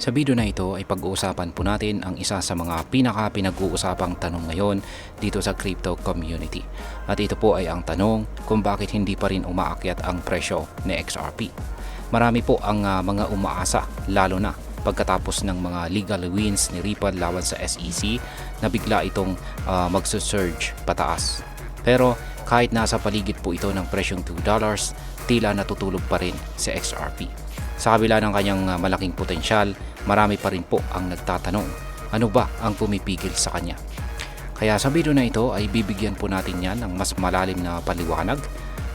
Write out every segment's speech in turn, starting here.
Sa video na ito ay pag-uusapan po natin ang isa sa mga pinag-uusapang tanong ngayon dito sa crypto community. At ito po ay ang tanong kung bakit hindi pa rin umaakyat ang presyo ni XRP. Marami po ang mga umaasa, lalo na pagkatapos ng mga legal wins ni Ripple laban sa SEC na bigla itong magsusurge pataas. Pero kahit nasa paligid po ito ng presyong $2, tila natutulog pa rin si XRP. Sa kabila ng kanyang malaking potensyal, marami pa rin po ang nagtatanong, ano ba ang pumipigil sa kanya? Kaya sa video na ito ay bibigyan po natin yan ng mas malalim na paliwanag.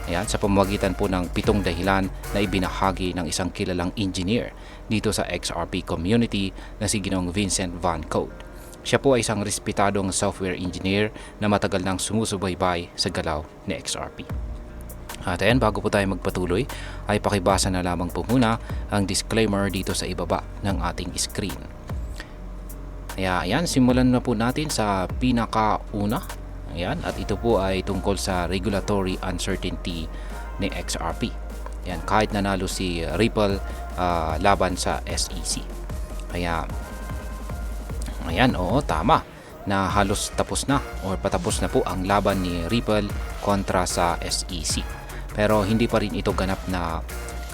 Ayan, sa pamamagitan po ng 7 dahilan na ibinahagi ng isang kilalang engineer dito sa XRP community na si Ginoong Vincent Van Code. Siya po ay isang respetadong software engineer na matagal nang sumusubaybay sa galaw ni XRP. At ayan, bago po tayo magpatuloy ay pakibasa na lamang po muna ang disclaimer dito sa ibaba ng ating screen. Kaya ayan, simulan na po natin sa pinakauna. Ayan, at ito po ay tungkol sa regulatory uncertainty ni XRP. Ayan, kahit nanalo si Ripple laban sa SEC. Kaya ayan, oo, tama na halos tapos na or patapos na po ang laban ni Ripple kontra sa SEC. Pero hindi pa rin ito ganap na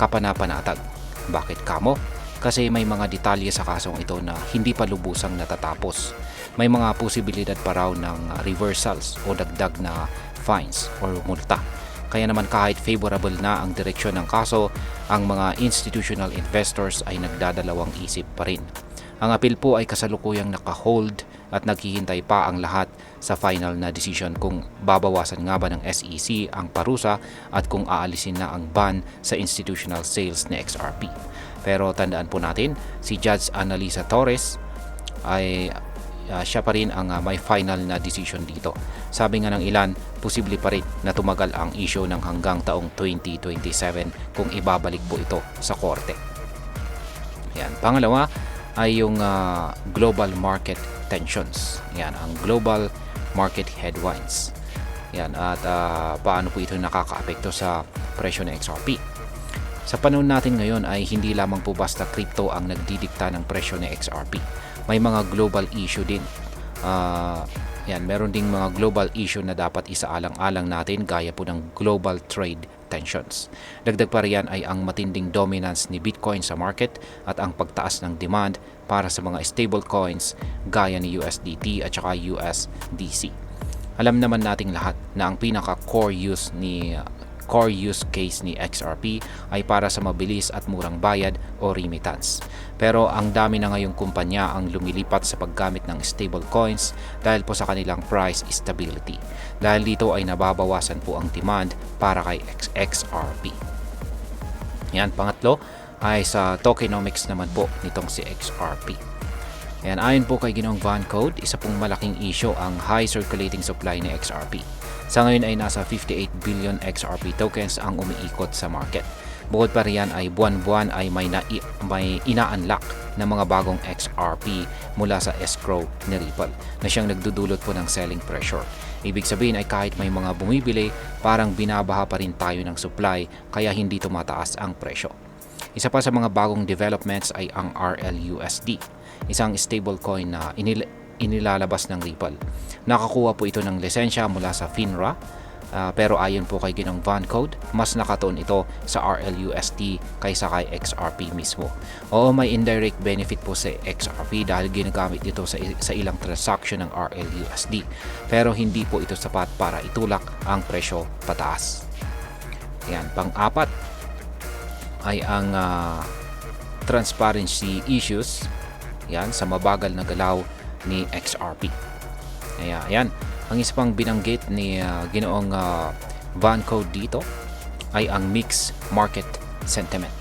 kapanapanatag. Bakit kamo? Kasi may mga detalye sa kasong ito na hindi pa lubusang natatapos. May mga posibilidad pa raw ng reversals o dagdag na fines or multa. Kaya naman kahit favorable na ang direksyon ng kaso, ang mga institutional investors ay nagdadalawang isip pa rin. Ang appeal po ay kasalukuyang naka-hold at naghihintay pa ang lahat sa final na decision kung babawasan nga ba ng SEC ang parusa at kung aalisin na ang ban sa institutional sales ni XRP. Pero tandaan po natin, si Judge Annalisa Torres ay siya pa rin ang may final na decision dito. Sabi nga ng ilan, posible pa rin na tumagal ang issue ng hanggang taong 2027 kung ibabalik po ito sa korte. Yan. Pangalawa ay yung global market tensions. Yan, ang global market headwinds. Yan, at paano po ito nakakaapekto sa presyo ng XRP. Sa panahon natin ngayon ay hindi lamang po basta crypto ang nagdidikta ng presyo ng XRP. May mga global issue din. Yan, meron ding mga global issue na dapat isaalang-alang natin gaya po ng global trade tensions. Dagdag pa riyan ay ang matinding dominance ni Bitcoin sa market at ang pagtaas ng demand para sa mga stable coins gaya ni USDT at saka USDC. Alam naman nating lahat na ang pinaka-core use case ni XRP ay para sa mabilis at murang bayad o remittance. Pero ang dami na ngayong kumpanya ang lumilipat sa paggamit ng stable coins dahil po sa kanilang price stability. Dahil dito ay nababawasan po ang demand para kay XRP. Yan, pangatlo ay sa tokenomics naman po nitong si XRP. Yan, ayon po kay Ginoong Van Code, isa pong malaking issue ang high circulating supply ni XRP. Sa ngayon ay nasa 58 billion XRP tokens ang umiikot sa market. Bukod pa riyan ay buwan-buwan ay may ina-unlock na mga bagong XRP mula sa escrow ni Ripple na siyang nagdudulot po ng selling pressure. Ibig sabihin ay kahit may mga bumibili, parang binabaha pa rin tayo ng supply kaya hindi tumataas ang presyo. Isa pa sa mga bagong developments ay ang RLUSD, isang stablecoin na inilalabas ng Ripple. Nakakuha po ito ng lisensya mula sa FINRA, pero ayon po kay Ginoong Van Code, mas nakatuon ito sa RLUSD kaysa kay XRP mismo. Oo, may indirect benefit po sa XRP dahil ginagamit ito sa ilang transaction ng RLUSD, pero hindi po ito sapat para itulak ang presyo pataas. Yan, pang-apat ay ang transparency issues, yan, sa mabagal na galaw ni XRP. Ayan, ang isa pang binanggit ni Ginoong Van Code dito ay ang mixed market sentiment.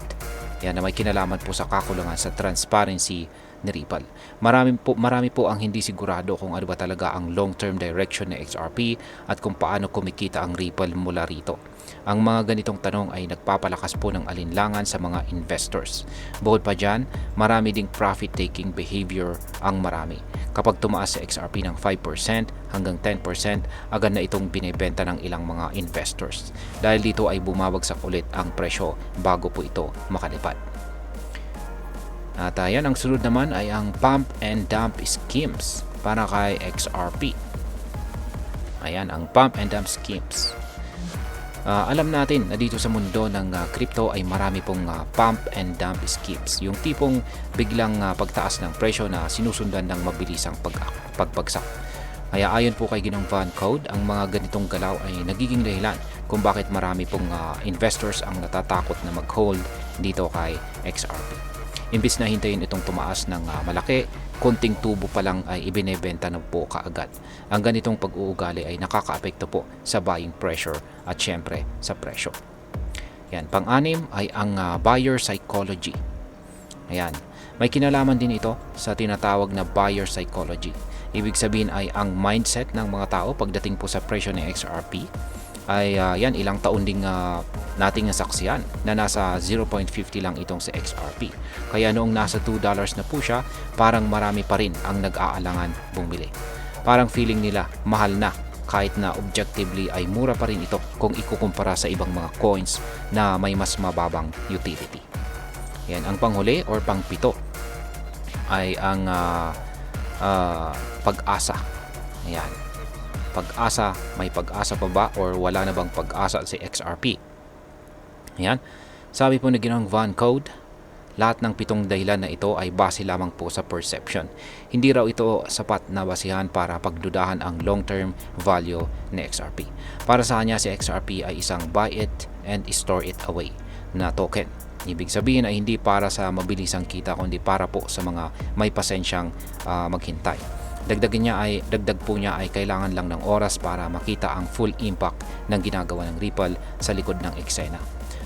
Yan, na may kinalaman po sa kakulangan sa transparency ni Ripple. Marami po ang hindi sigurado kung ano ba talaga ang long-term direction ng XRP at kung paano kumikita ang Ripple mula rito. Ang mga ganitong tanong ay nagpapalakas po ng alinlangan sa mga investors. Bukod pa dyan, marami ding profit-taking behavior ang marami. Kapag tumaas sa XRP ng 5% hanggang 10%, agad na itong binibenta ng ilang mga investors. Dahil dito ay bumabagsak ulit ang presyo bago po ito makalipad. At yan, ang sunod naman ay ang pump and dump schemes para kay XRP. Ayan, ang pump and dump schemes. Alam natin na dito sa mundo ng crypto ay marami pong pump and dump schemes. Yung tipong biglang pagtaas ng presyo na sinusundan ng mabilisang pagbagsak. Kaya ayon po kay Ginong Van Code, ang mga ganitong galaw ay nagiging dahilan kung bakit marami pong investors ang natatakot na mag-hold dito kay XRP. Imbis na hintayin itong tumaas ng malaki, konting tubo pa lang ay ibinebenta na po kaagad. Ang ganitong pag-uugali ay nakakaapekto po sa buying pressure at syempre sa presyo. Yan, pang-anim ay ang buyer psychology. Ayan, may kinalaman din ito sa tinatawag na buyer psychology. Ibig sabihin ay ang mindset ng mga tao pagdating po sa presyo ng XRP ay yan, ilang taon ding nating nasaksiyan na nasa 0.50 lang itong sa XRP. Kaya noong nasa $2 na po siya, parang marami pa rin ang nag-aalangan bumili. Parang feeling nila mahal na kahit na objectively ay mura pa rin ito kung ikukumpara sa ibang mga coins na may mas mababang utility. Yan, ang panghuli or pangpito ay ang pag-asa. Ayan. Pag-asa, may pag-asa pa ba or wala na bang pag-asa si XRP? Ayan. Sabi po na Ginong Van Code, lahat ng 7 dahilan na ito ay base lamang po sa perception. Hindi raw ito sapat na basihan para pagdudahan ang long-term value ni XRP. Para sa kanya, si XRP ay isang buy it and store it away na token. Ibig sabihin ay hindi para sa mabilisang kita kundi para po sa mga may pasensyang maghintay. Dagdag po niya ay kailangan lang ng oras para makita ang full impact ng ginagawa ng Ripple sa likod ng eksena.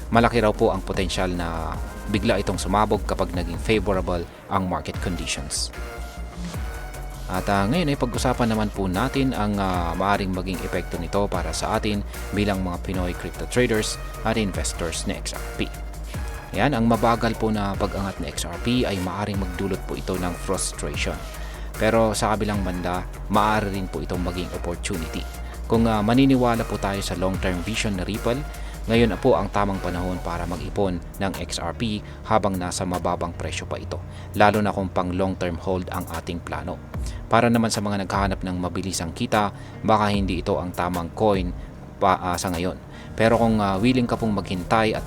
Malaki raw po ang potensyal na bigla itong sumabog kapag naging favorable ang market conditions. At ngayon ay pag-usapan naman po natin ang maaaring maging epekto nito para sa atin bilang mga Pinoy crypto traders at investors na XRP. Yan, ang mabagal po na pag-angat ng XRP ay maaaring magdulot po ito ng frustration. Pero sa kabilang banda, maaari rin po itong maging opportunity. Kung maniniwala po tayo sa long-term vision na Ripple, ngayon na po ang tamang panahon para mag-ipon ng XRP habang nasa mababang presyo pa ito, lalo na kung pang long-term hold ang ating plano. Para naman sa mga naghahanap ng mabilisang kita, baka hindi ito ang tamang coin sa ngayon. Pero kung willing ka pong maghintay at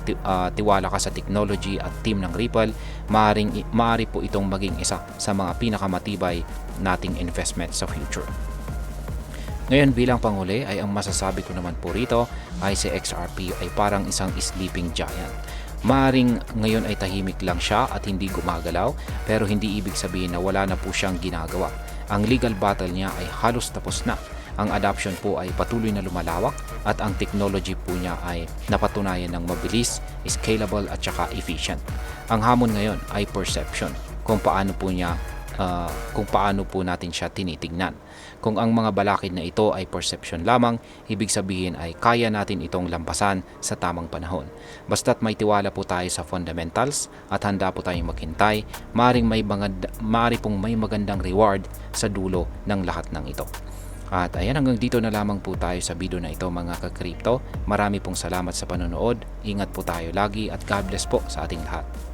tiwala ka sa technology at team ng Ripple, maaari po itong maging isa sa mga pinakamatibay nating investment sa future. Ngayon bilang panghuli ay ang masasabi ko naman po rito ay si XRP ay parang isang sleeping giant. Maaring ngayon ay tahimik lang siya at hindi gumagalaw, pero hindi ibig sabihin na wala na po siyang ginagawa. Ang legal battle niya ay halos tapos na. Ang adoption po ay patuloy na lumalawak at ang technology po niya ay napatunayan ng mabilis, scalable at saka efficient. Ang hamon ngayon ay perception kung paano po natin siya tinitingnan. Kung ang mga balakid na ito ay perception lamang, ibig sabihin ay kaya natin itong lampasan sa tamang panahon. Basta't may tiwala po tayo sa fundamentals at handa po tayong maghintay, maaari pong may magandang reward sa dulo ng lahat ng ito. At ayan, hanggang dito na lamang po tayo sa video na ito mga ka-crypto. Marami pong salamat sa panonood. Ingat po tayo lagi at God bless po sa ating lahat.